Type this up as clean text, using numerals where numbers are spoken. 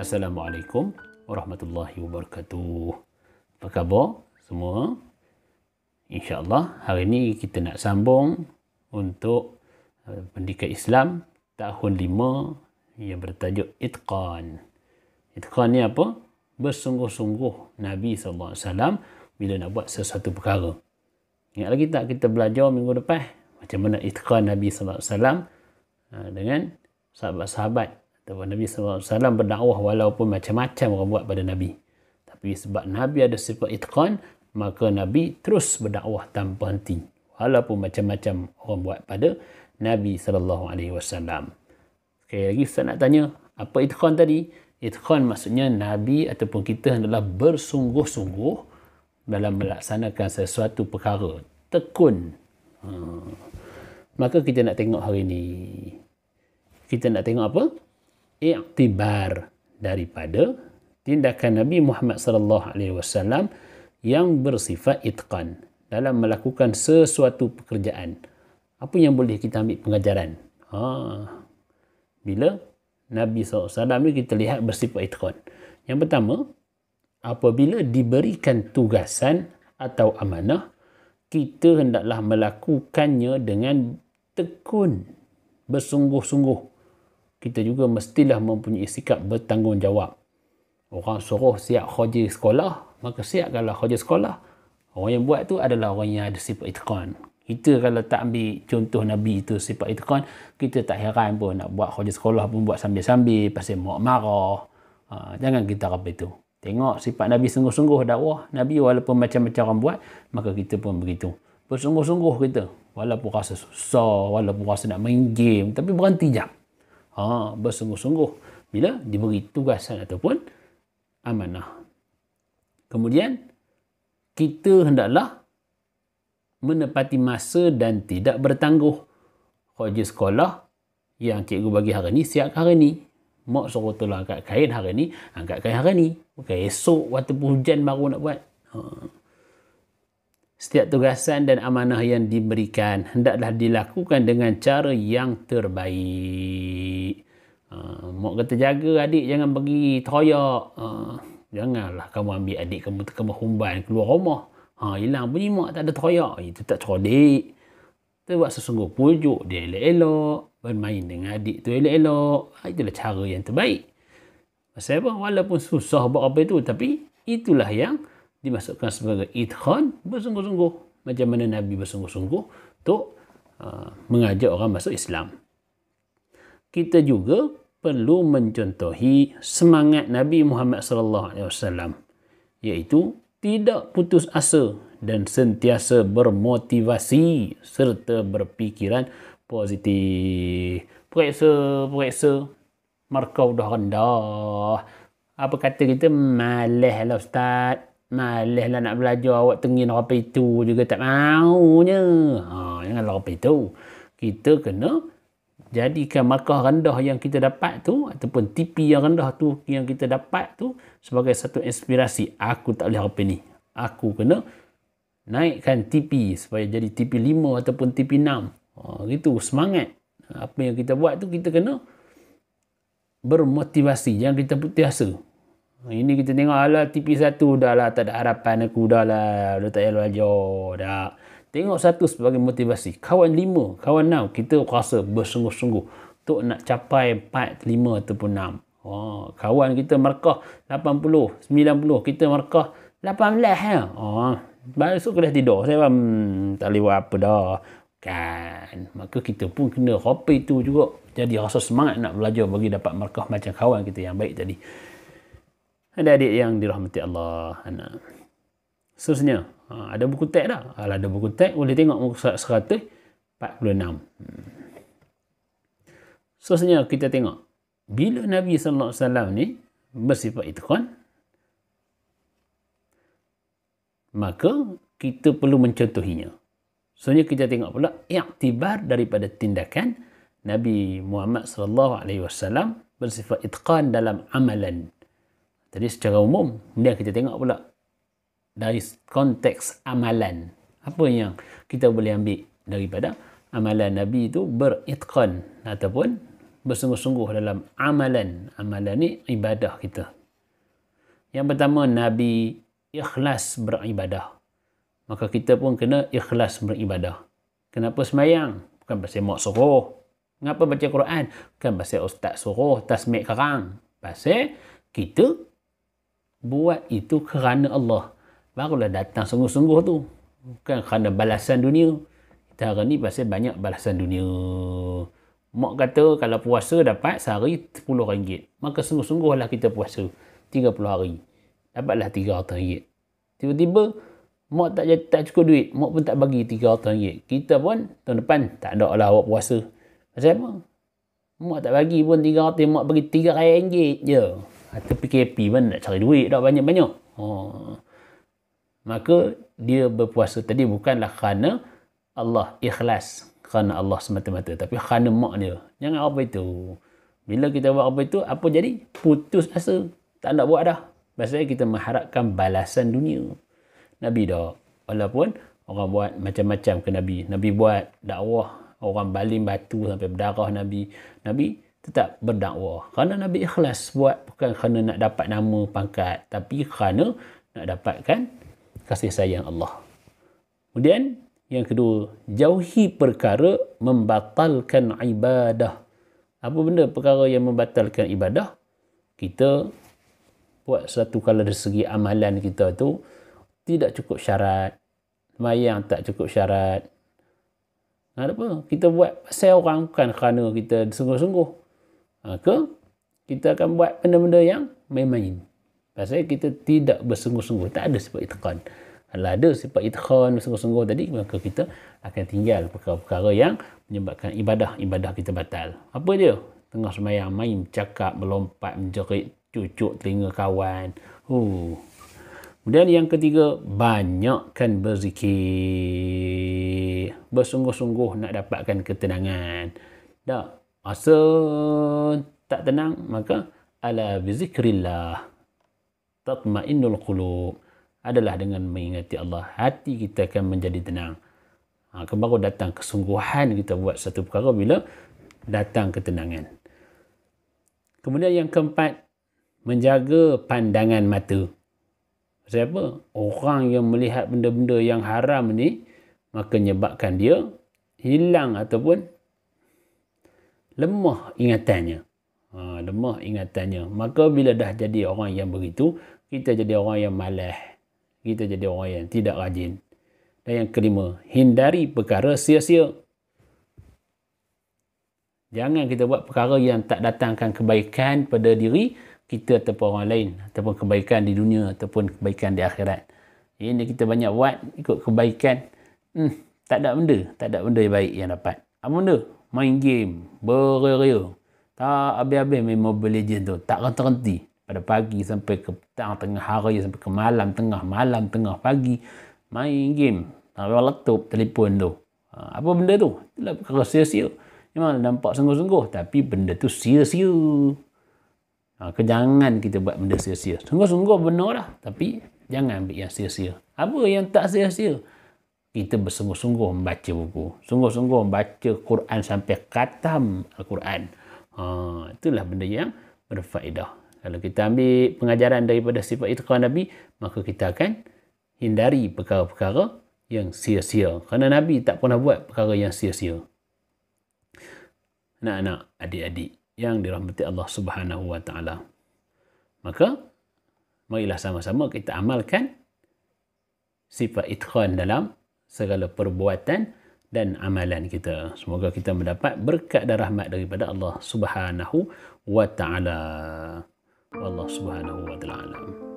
Assalamualaikum warahmatullahi wabarakatuh. Apa khabar semua? InsyaAllah hari ini kita nak sambung untuk pendidikan Islam tahun 5 yang bertajuk Itqan. Itqan ni apa? Bersungguh-sungguh Nabi SAW bila nak buat sesuatu perkara. Ingat lagi tak kita belajar minggu depan macam mana Itqan Nabi SAW dengan sahabat-sahabat. Nabi SAW berdakwah walaupun macam-macam orang buat pada Nabi. Tapi sebab Nabi ada sifat itqan, maka Nabi terus berdakwah tanpa henti. Walaupun macam-macam orang buat pada Nabi SAW. Sekali lagi Ustaz nak tanya, apa itqan tadi? Itqan maksudnya Nabi ataupun kita hendaklah bersungguh-sungguh dalam melaksanakan sesuatu perkara. Tekun. Maka kita nak tengok hari ini. Kita nak tengok apa? Iktibar daripada tindakan Nabi Muhammad sallallahu alaihi wasallam yang bersifat itqan dalam melakukan sesuatu pekerjaan. Apa yang boleh kita ambil pengajaran? Bila Nabi SAW ni kita lihat bersifat itqan. Yang pertama, apabila diberikan tugasan atau amanah, kita hendaklah melakukannya dengan tekun, bersungguh-sungguh. Kita juga mestilah mempunyai sikap bertanggungjawab. Orang suruh siap kerja sekolah, maka siapkanlah kerja sekolah. Orang yang buat tu adalah orang yang ada sifat itqan. Kita kalau tak ambil contoh Nabi itu sifat itqan, kita tak heran pun nak buat kerja sekolah pun buat sambil-sambil, pasal mak marah. Jangan kita apa itu. Tengok sifat Nabi sungguh-sungguh dakwah. Nabi walaupun macam-macam orang buat, maka kita pun begitu. Bersungguh-sungguh kita. Walaupun rasa susah, walaupun rasa nak main game, tapi berhenti jap. Bersungguh-sungguh bila diberi tugasan ataupun amanah. Kemudian kita hendaklah menepati masa dan tidak bertangguh. Kerja sekolah yang cikgu bagi hari ni siap hari ni. Mak suruh tolong angkat kain hari ni, angkat kain hari ni. Bukan esok waktu hujan baru nak buat. Setiap tugasan dan amanah yang diberikan hendaklah dilakukan dengan cara yang terbaik. Mak kata jaga adik jangan bagi teroyak. Janganlah kamu ambil adik kamu tekan humban keluar rumah. Hilang bunyi mak tak ada teroyak. Itu tak cerdik. Kita buat sesungguh pujuk dia elok-elok. Bermain dengan adik tu elok-elok. Itulah cara yang terbaik. Pasal apa? Walaupun susah buat apa itu, tapi itulah yang dimasukkan sebagai itqan, bersungguh-sungguh. Macam mana Nabi bersungguh-sungguh untuk mengajak orang masuk Islam. Kita juga perlu mencontohi semangat Nabi Muhammad SAW, iaitu tidak putus asa dan sentiasa bermotivasi serta berfikiran positif. Periksa markah dah rendah. Apa kata kita? Malas lah Ustaz. Malas lah nak belajar, awak tengin apa itu juga tak maunya. Janganlah apa itu. Kita kena jadikan markah rendah yang kita dapat tu ataupun TP yang rendah tu yang kita dapat tu sebagai satu inspirasi. Aku tak boleh apa ni. Aku kena naikkan TP supaya jadi TP 5 ataupun TP 6. Gitu semangat. Apa yang kita buat tu kita kena bermotivasi. Jangan kita putus asa. Ini kita tengok TP1 dah lah, tak ada harapan aku dah lah, dah tak payah belajar dah. Tengok 1 sebagai motivasi. Kawan 5, kawan 6, kita rasa bersungguh-sungguh untuk nak capai 4, 5 ataupun 6. Kawan kita markah 80, 90, kita markah 18 ya. Besok kena tidur. Saya tak boleh buat apa dah. Kan. Maka kita pun kena copy itu juga. Jadi rasa semangat nak belajar bagi dapat markah macam kawan kita yang baik tadi. Adik-adik yang dirahmati Allah. Seterusnya, ada buku teks dah. Kalau ada buku teks, boleh tengok muka surat 146. Seterusnya, kita tengok. Bila Nabi SAW ni bersifat itqan, maka kita perlu mencontohinya. Seterusnya, kita tengok pula iktibar daripada tindakan Nabi Muhammad SAW bersifat itqan dalam amalan. Jadi secara umum, kemudian kita tengok pula dari konteks amalan. Apa yang kita boleh ambil daripada amalan Nabi itu beritqan ataupun bersungguh-sungguh dalam amalan. Amalan ni ibadah kita. Yang pertama, Nabi ikhlas beribadah. Maka kita pun kena ikhlas beribadah. Kenapa semayang? Bukan pasal mak suruh. Kenapa baca Quran? Bukan pasal ustaz suruh tasmik kerang. Pasal kita buat itu kerana Allah. Barulah datang sungguh-sungguh tu. Bukan kerana balasan dunia. Kita hari ni pasal banyak balasan dunia. Mak kata kalau puasa dapat sehari RM10. Maka sungguh-sungguhlah kita puasa 30 hari. Dapatlah RM300. Tiba-tiba mak tak cukup duit. Mak pun tak bagi RM300. Kita pun tahun depan tak ada lah awak puasa. Pasal apa? Mak tak bagi pun RM300. Mak bagi RM300 je. Atau PKP pun nak cari duit dah banyak-banyak. Maka dia berpuasa tadi bukanlah kerana Allah ikhlas. Kerana Allah semata-mata. Tapi kerana mak dia. Jangan apa itu. Bila kita buat apa itu, apa jadi? Putus asa. Tak nak buat dah. Pasal kita mengharapkan balasan dunia. Nabi dah. Walaupun orang buat macam-macam ke Nabi. Nabi buat dakwah. Orang baling batu sampai berdarah Nabi. Nabi tetap berdakwah. Kerana Nabi ikhlas buat. Bukan kerana nak dapat nama pangkat. Tapi kerana nak dapatkan kasih sayang Allah. Kemudian yang kedua. Jauhi perkara membatalkan ibadah. Apa benda perkara yang membatalkan ibadah? Kita buat satu kalau dari segi amalan kita tu tidak cukup syarat. Sembahyang tak cukup syarat. Apa? Kita buat pasal orang bukan kerana kita sungguh-sungguh. Maka kita akan buat benda-benda yang main-main. Pasal kita tidak bersungguh-sungguh. Tak ada sifat itqan. Kalau ada sifat itqan bersungguh-sungguh tadi, maka kita akan tinggal perkara-perkara yang menyebabkan ibadah kita batal. Apa dia? Tengah sembahyang main, cakap, melompat, menjerit, cucuk telinga kawan. Kemudian yang ketiga, banyakkan berzikir. Bersungguh-sungguh nak dapatkan ketenangan. Dah, rasa tak tenang, maka ala bizikrillah tatma'innul qulub. Adalah dengan mengingati Allah, hati kita akan menjadi tenang. Baru datang kesungguhan kita buat satu perkara bila datang ketenangan. Kemudian yang keempat, menjaga pandangan mata. Sebab apa? Orang yang melihat benda-benda yang haram ni, maka menyebabkan dia hilang ataupun lemah ingatannya. Lemah ingatannya. Maka bila dah jadi orang yang begitu, kita jadi orang yang malas. Kita jadi orang yang tidak rajin. Dan yang kelima, hindari perkara sia-sia. Jangan kita buat perkara yang tak datangkan kebaikan pada diri kita ataupun orang lain. Ataupun kebaikan di dunia ataupun kebaikan di akhirat. Ini kita banyak buat ikut kebaikan. Tak ada benda. Tak ada benda yang baik yang dapat. Apa benda? Main game. Beria-ria. Tak habis-habis main Mobile Legends tu. Tak renti-renti. Pada pagi sampai ke petang tengah hari sampai ke malam tengah pagi. Main game. Sampai laptop, telefon tu. Apa benda tu? Itulah perkara sia-sia. Memang nampak sungguh-sungguh. Tapi benda tu sia-sia. Jangan kita buat benda sia-sia. Sungguh-sungguh benar dah. Tapi jangan ambil yang sia-sia. Apa yang tak sia-sia? Kita bersungguh-sungguh membaca buku. Sungguh-sungguh membaca Quran sampai khatam Al-Quran. Itulah benda yang berfaedah. Kalau kita ambil pengajaran daripada sifat itqan Nabi, maka kita akan hindari perkara-perkara yang sia-sia. Kerana Nabi tak pernah buat perkara yang sia-sia. Anak-anak, adik-adik yang dirahmati Allah Subhanahu wa taala. Maka marilah sama-sama kita amalkan sifat itqan dalam segala perbuatan dan amalan kita. Semoga kita mendapat berkat dan rahmat daripada Allah Subhanahu wa taala. Wallahu subhanahu wa ta'ala alam.